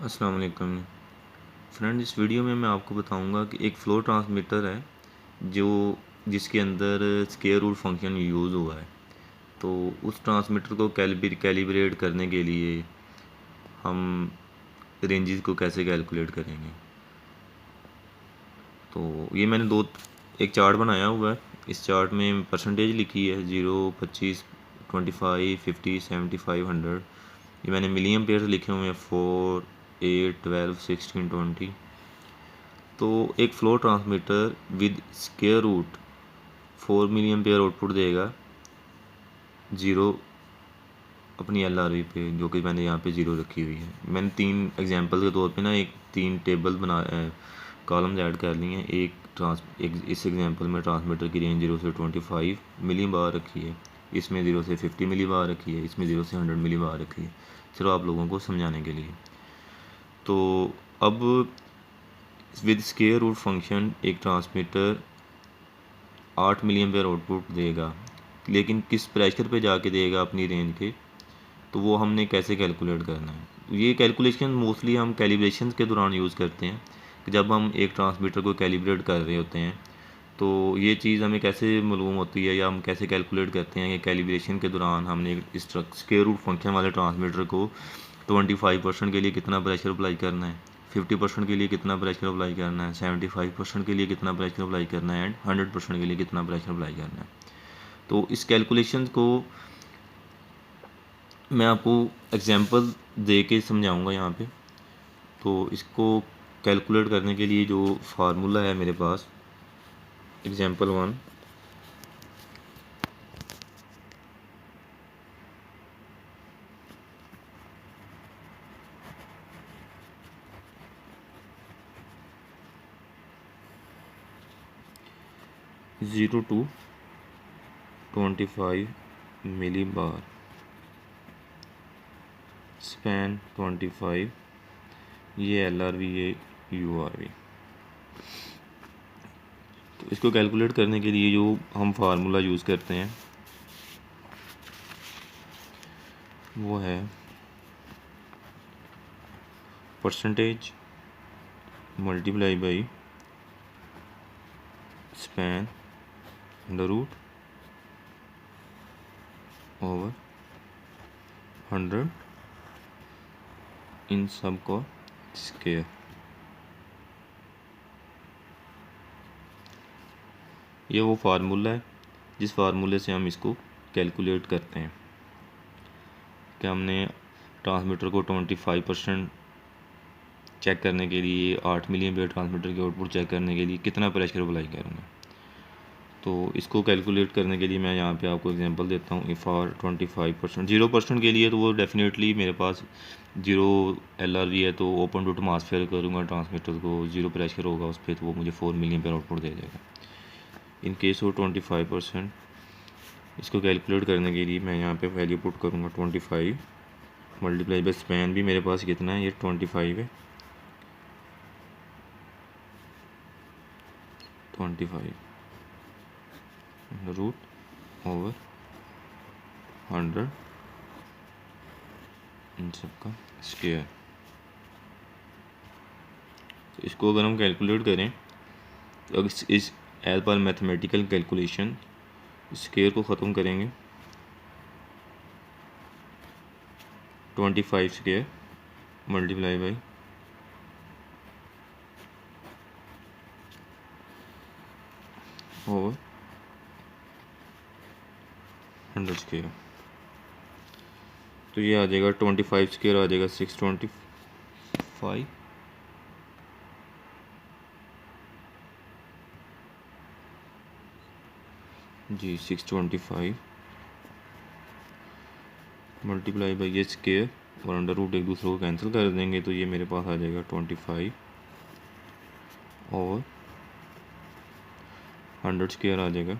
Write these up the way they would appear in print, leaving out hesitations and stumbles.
अस्सलाम वालेकुम फ्रेंड। इस वीडियो में मैं आपको बताऊंगा कि एक फ़्लो ट्रांसमीटर है जो जिसके अंदर स्क्वायर रूट फंक्शन यूज़ हुआ है। तो उस ट्रांसमीटर को कैलिब्रेट करने के लिए हम रेंजेस को कैसे कैलकुलेट करेंगे। तो ये मैंने एक चार्ट बनाया हुआ है। इस चार्ट में परसेंटेज लिखी है 0, 25, 25, 50, 75, 100। ये मैंने मिलियन पेयर लिखे हुए हैं 4, 8, 12, 16, 20। तो एक flow transmitter with square root 4 milliampere output देगा ज़ीरो अपनी LRV पे, जो कि मैंने यहाँ पे ज़ीरो रखी हुई है। मैंने 3 एग्जांपल के तौर पे ना एक 3 टेबल कॉलम्स ऐड कर लिए हैं। एक इस एग्जांपल में ट्रांसमीटर की रेंज 0 से 25 मिली बार रखी है, इसमें 0 से 50 मिली बार रखी है, इसमें 0 से 100 मिली बार रखी है, सिर्फ आप लोगों को समझाने के लिए। तो अब विद स्क्वायर रूट फंक्शन एक ट्रांसमीटर 8 मिलियन पेयर आउटपुट देगा, लेकिन किस प्रेशर पे जाके देगा अपनी रेंज के, तो वो हमने कैसे कैलकुलेट करना है। ये कैलकुलेशन मोस्टली हम कैलिब्रेशन के दौरान यूज़ करते हैं कि जब हम एक ट्रांसमीटर को कैलिब्रेट कर रहे होते हैं। तो ये चीज़ हमें कैसे मालूम होती है या हम कैसे कैलकुलेट करते हैं कि कैलिब्रेशन के दौरान हमने इस स्क्वायर रूट फंक्शन वाले ट्रांसमीटर को 25% के लिए कितना प्रेशर अप्लाई करना है, 50% के लिए कितना प्रेशर अप्लाई करना है, 75% के लिए कितना प्रेशर अप्लाई करना है, एंड 100% के लिए कितना प्रेशर अप्लाई करना है। तो इस कैलकुलेशन को मैं आपको एग्जांपल दे के समझाऊंगा यहाँ पे। तो इसको कैलकुलेट करने के लिए जो फार्मूला है मेरे पास, example 1, zero to 25 millibar, span 25, ये LRV, ये URV। तो इसको कैलकुलेट करने के लिए जो हम फार्मूला यूज़ करते हैं वो है percentage multiply by span under root over 100 इन सब को स्क्वायर। ये वो फार्मूला है जिस फार्मूले से हम इसको कैलकुलेट करते हैं कि हमने ट्रांसमीटर को 25% चेक करने के लिए, 8 मिलियन पेयर ट्रांसमीटर की आउटपुट चेक करने के लिए कितना प्रेशर अप्लाई करूँगा। तो इसको कैलकुलेट करने के लिए मैं यहाँ पे आपको एग्जांपल देता हूँ। इफ़ आर 25%, 0% के लिए तो वो डेफिनेटली मेरे पास 0 LRV है, तो ओपन टू एटमॉस्फेयर करूँगा ट्रांसमीटर को, 0 प्रेशर होगा उस पर, तो वो मुझे 4 मिलियन पेयर आउटपुट दे देगा। इन केस हो 25%, इसको कैलकुलेट करने के लिए मैं यहाँ पे वैल्यू पुट करूँगा 25 मल्टीप्लाई बाई स्पैन भी मेरे पास कितना है, ये 25 है, 25 रूट ओवर 100 इन सब का स्क्वायर। तो इसको अगर हम कैलकुलेट करें तो इस as per mathematical calculation square को ख़त्म करेंगे, 25 square multiply by over 100 square. तो ये आ जाएगा 25 स्क्वायर आ जाएगा 625 जी, 625 मल्टीप्लाई बाई ये स्क्वायर और अंडर रूट एक दूसरे को कैंसिल कर देंगे, तो ये मेरे पास आ जाएगा 25 और 100 स्क्वायर आ जाएगा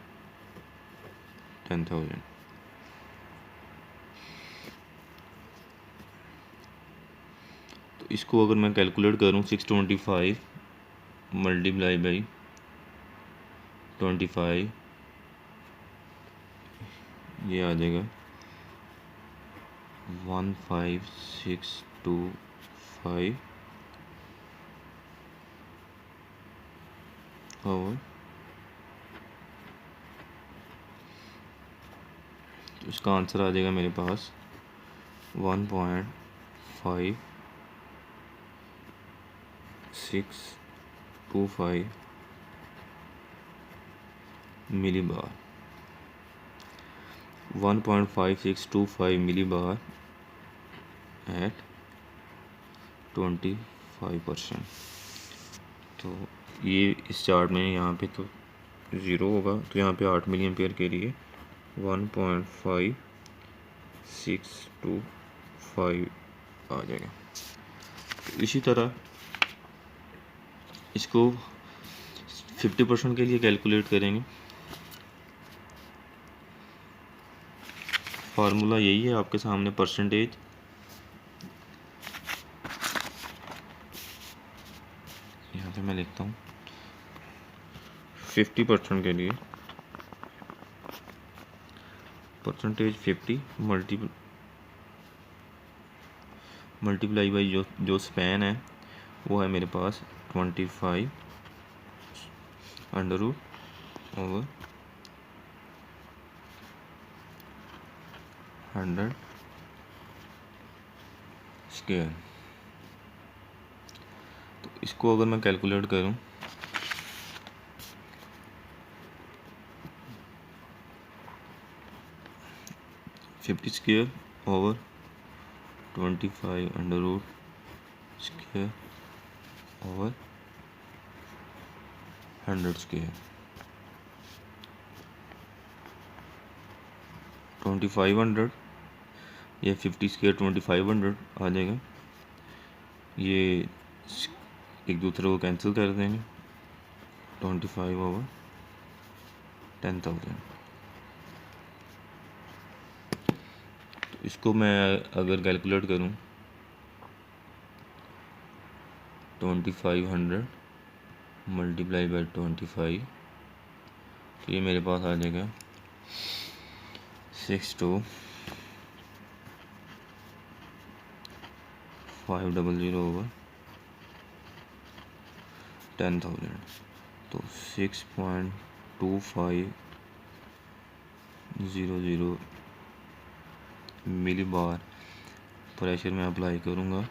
10,000। तो इसको अगर मैं कैलकुलेट करूँ 625 मल्टीप्लाई बाई 25, ये आ जाएगा 15625 और तो इसका आंसर आ जाएगा मेरे पास 1.5625 मिली बार। 1.5625 मिली बार एट 25%। तो ये इस चार्ट में यहाँ पे तो ज़ीरो होगा, तो यहाँ पे 8 मिली एम्पियर के लिए 1.5625 आ जाएगा। तो इसी तरह इसको 50% के लिए कैलकुलेट करेंगे। फार्मूला यही है आपके सामने, परसेंटेज यहाँ पे मैं लिखता हूँ 50% के लिए परसेंटेज 50 मल्टीप्लाई बाई जो स्पैन है वो है मेरे पास 25 अंडर रूट ओवर 100 स्क्वायर। तो इसको अगर मैं कैलकुलेट करूं 50 square over 25 under root square over 100 square. 2500 या 50 स्क्वायर 2500 आ जाएगा। ये एक दूसरे को कैंसिल कर देंगे, 25 ओवर 10,000। तो इसको मैं अगर कैलकुलेट करूं 2500 मल्टीप्लाई बाई 25, तो ये मेरे पास आ जाएगा 62,500 ओवर 10,000। तो 6.2500 मिली बार प्रेशर में अप्लाई करूँगा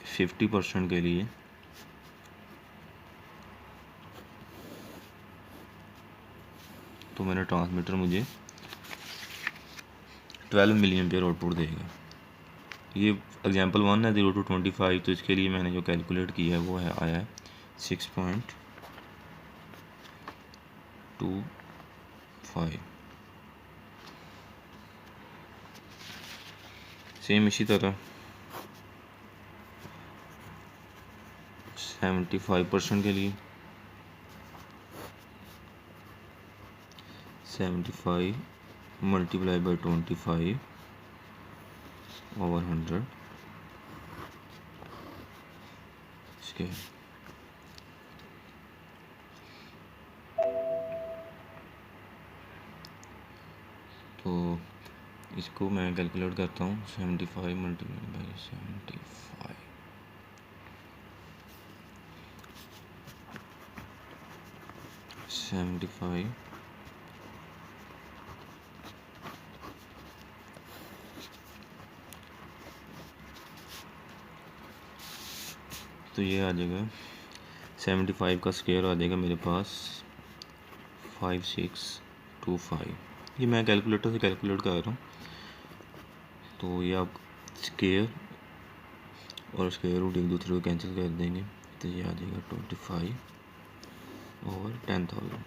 50% के लिए। तो मेरा ट्रांसमीटर मुझे 12 मिली एम्पियर आउटपुट देगा। ये एग्जांपल 1 है 0 to 25, तो इसके लिए मैंने जो कैलकुलेट किया है वो है आया है 6.25। सेम इसी तरह 75% के लिए 75 मल्टीप्लाई बाई 25 ओवर 100 स्क्वायर। तो इसको मैं कैलकुलेट करता हूँ 75 मल्टीप्लाई बाई 75 तो ये आ जाएगा 75 का स्क्वायर आ जाएगा मेरे पास 5625। ये मैं कैलकुलेटर से कैलकुलेट कर रहा हूँ। तो ये आप स्क्वायर और स्क्वायर रूट एक दूसरे को कैंसिल कर देंगे, तो ये आ जाएगा 25 ओवर 10,000।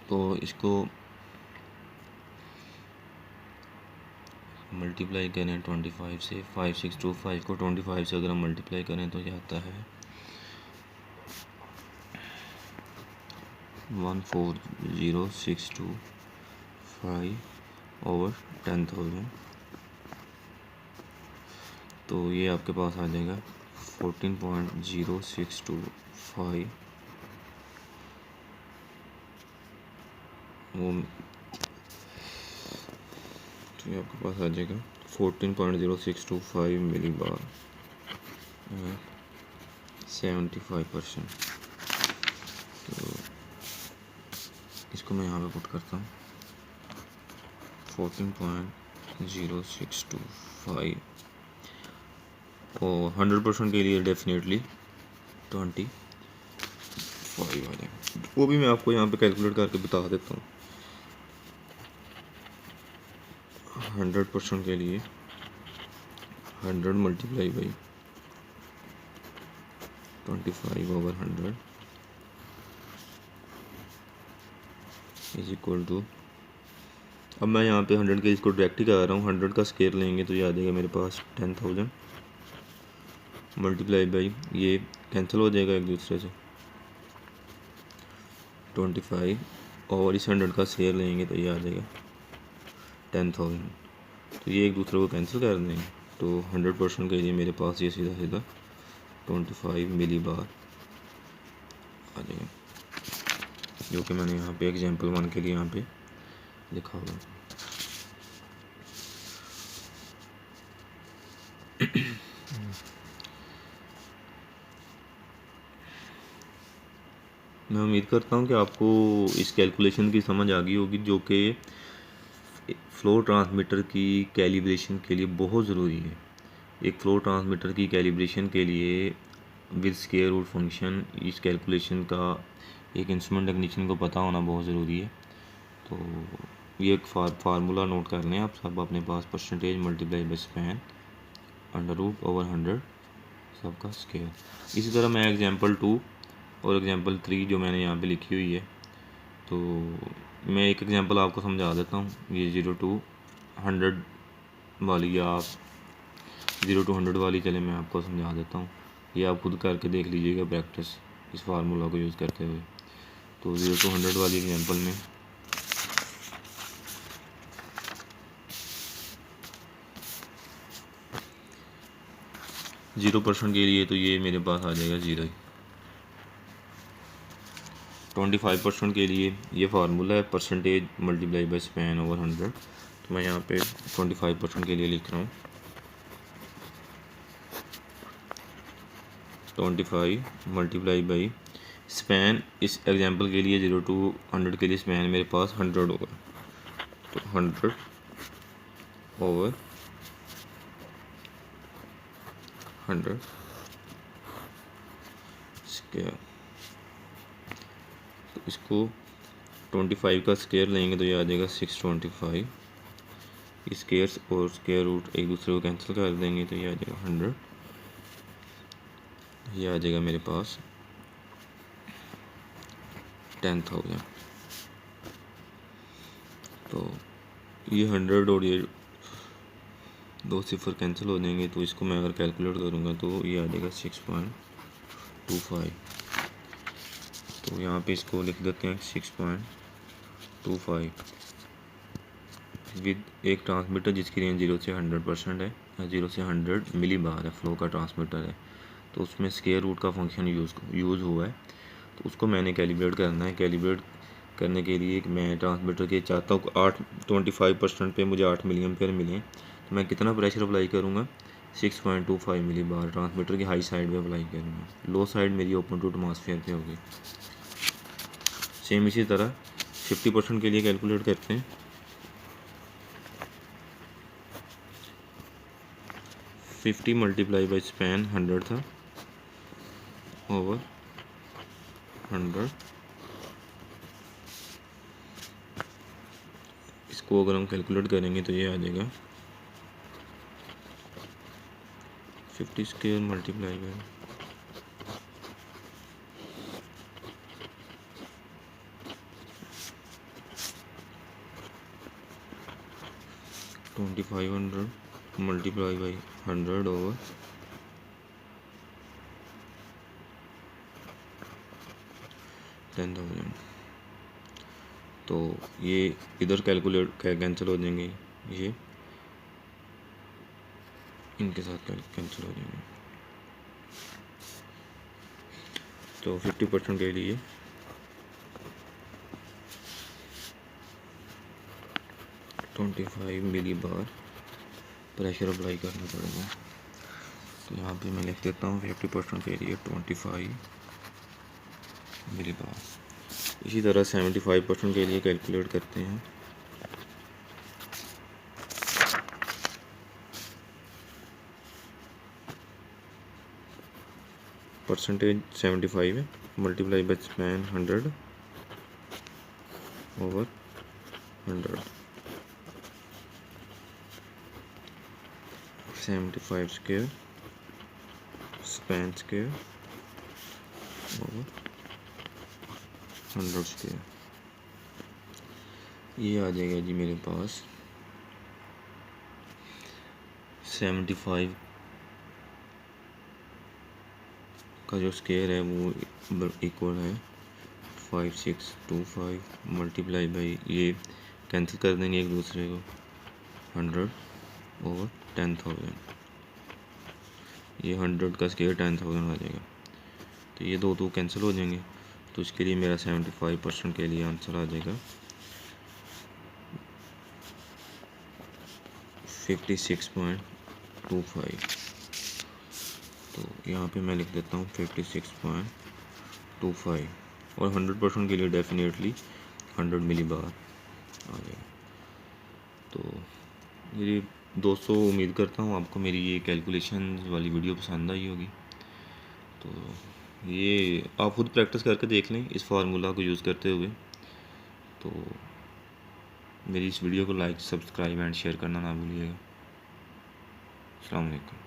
तो इसको मल्टीप्लाई करें 25 से, 5625 को 25 से अगर हम मल्टीप्लाई करें तो ये आता है 140,625 ओवर 10,000। तो ये आपके पास आ जाएगा 14.0625 वो, तो ये आपके पास आ जाएगा 14.0625 मिली बार 75%। तो इसको मैं यहाँ पे पुट करता हूँ 14.0625 और 100% के लिए डेफिनेटली 25 आ जाएगा। वो भी मैं आपको यहाँ पे कैलकुलेट करके बता देता हूँ। 100% के लिए 100 multiply by 25/100 is equal to, अब मैं यहाँ पे 100 के इसको डायरेक्ट ही कर रहा हूँ, 100 का स्केयर लेंगे तो ये आ जाएगा मेरे पास 10,000 मल्टीप्लाई बाई, ये कैंसिल हो जाएगा एक दूसरे से 25 और इस 100 का स्केयर लेंगे तो ये आ जाएगा 10,000। तो ये एक दूसरे को कैंसिल कर देंगे तो 100% के लिए मेरे पास ये सीधा सीधा 25 मिली बार आ जाएगा, जो कि मैंने यहाँ पे एग्जांपल 1 के लिए यहाँ पे लिखा हुआ है। मैं उम्मीद करता हूँ कि आपको इस कैलकुलेशन की समझ आ गई होगी, जो कि फ़्लो ट्रांसमीटर की कैलिब्रेशन के लिए बहुत ज़रूरी है। एक फ़्लो ट्रांसमीटर की कैलिब्रेशन के लिए विद स्क्वायर रूट फंक्शन इस कैलकुलेशन का एक इंस्ट्रूमेंट टेक्नीशियन को पता होना बहुत ज़रूरी है। तो ये एक फार्मूला नोट कर लें आप सब अपने पास, परसेंटेज मल्टीप्लाई बाई स्पैन √/100 सबका स्क्वायर। इसी तरह मैं एग्जांपल 2 और एग्जांपल 3 जो मैंने यहाँ पे लिखी हुई है, तो मैं एक एग्जांपल आपको समझा देता हूँ। ये 0 to 100 वाली, या आप 0 to 100 वाली चले मैं आपको समझा देता हूँ, ये आप खुद करके देख लीजिएगा प्रैक्टिस इस फार्मूला को यूज़ करते हुए। तो 0 to 100 वाली एग्जांपल में जीरो % के लिए तो ये मेरे पास आ जाएगा 0। 25% के लिए ये फार्मूला है, percentage multiply by span over 100। तो मैं यहाँ पे 25% के लिए लिख रहा हूँ 25 मल्टीप्लाई बाई स्पैन। इस एग्जांपल के लिए 0 to 100 के लिए स्पैन मेरे पास 100 होगा, तो 100 ओवर 100 स्क्वायर। तो इसको 25 का स्क्वायर लेंगे तो ये आ जाएगा 625। स्क्वायर और स्क्वायर रूट एक दूसरे को कैंसिल कर देंगे तो ये आ जाएगा 100। ये आ जाएगा मेरे पास 10,000। तो ये 100 और ये 2 सिफर कैंसिल हो जाएंगे, तो इसको मैं अगर कैलकुलेट करूँगा तो ये आ जाएगा 6.25। तो यहाँ पे इसको लिख देते हैं 6.25 विद एक ट्रांसमीटर जिसकी रेंज 0 से 100% है, 0 से 100 मिली बार है, फ्लो का ट्रांसमीटर है। तो उसमें स्क्वायर रूट का फंक्शन यूज़ हुआ है, तो उसको मैंने कैलिब्रेट करना है। कैलिब्रेट करने के लिए मैं ट्रांसमीटर के चाहता हूँ 25% पे मुझे 8 मिली एम्पेयर मिले, तो मैं कितना प्रेशर अप्लाई करूँगा 6.25 मिली बार ट्रांसमीटर की हाई साइड पे अप्लाई करूँगा, लो साइड मेरी ओपन टू एटमॉस्फेयर पे होगी। सेम इसी तरह 50% के लिए कैलकुलेट करते हैं। 50 मल्टीप्लाई बाई स्पैन 100 था ओवर 100। इसको अगर हम कैलकुलेट करेंगे तो ये आ जाएगा 50 square multiply by 2500 multiply by 100 over 10,000। तो ये इधर कैलकुलेट कैंसिल हो जाएंगे, ये इनके साथ कैंसिल हो जाएंगे। तो 50% के लिए 25 मिली बार प्रेशर अप्लाई करना पड़ेगा। तो यहाँ पे मैं लिख देता हूँ 50% के लिए 25 मिलीबार। इसी तरह 75% के लिए कैलकुलेट करते हैं। परसेंटेज 75 है, multiply by span 100 over 100। 75 square span square over 100 square. ये आ जाएगा जी मेरे पास 75 का जो स्क्वायर है वो इक्वल है 5625 मल्टीप्लाई बाई, ये कैंसिल कर देंगे एक दूसरे को, 100 ओवर 10,000। ये 100 का स्क्वायर 10,000 आ जाएगा। तो ये दो कैंसिल हो जाएंगे। तो इसके लिए मेरा 75% के लिए आंसर आ जाएगा 56.25। तो यहाँ पे मैं लिख देता हूँ 56.25 और 100% के लिए डेफिनेटली 100 मिलीबार आ जाएगा। तो मेरी दोस्तों, उम्मीद करता हूँ आपको मेरी ये कैलकुलेशन वाली वीडियो पसंद आई होगी। तो ये आप खुद प्रैक्टिस करके देख लें इस फार्मूला को यूज़ करते हुए। तो मेरी इस वीडियो को लाइक, सब्सक्राइब एंड शेयर करना ना भूलिएगा। अस्सलाम वालेकुम।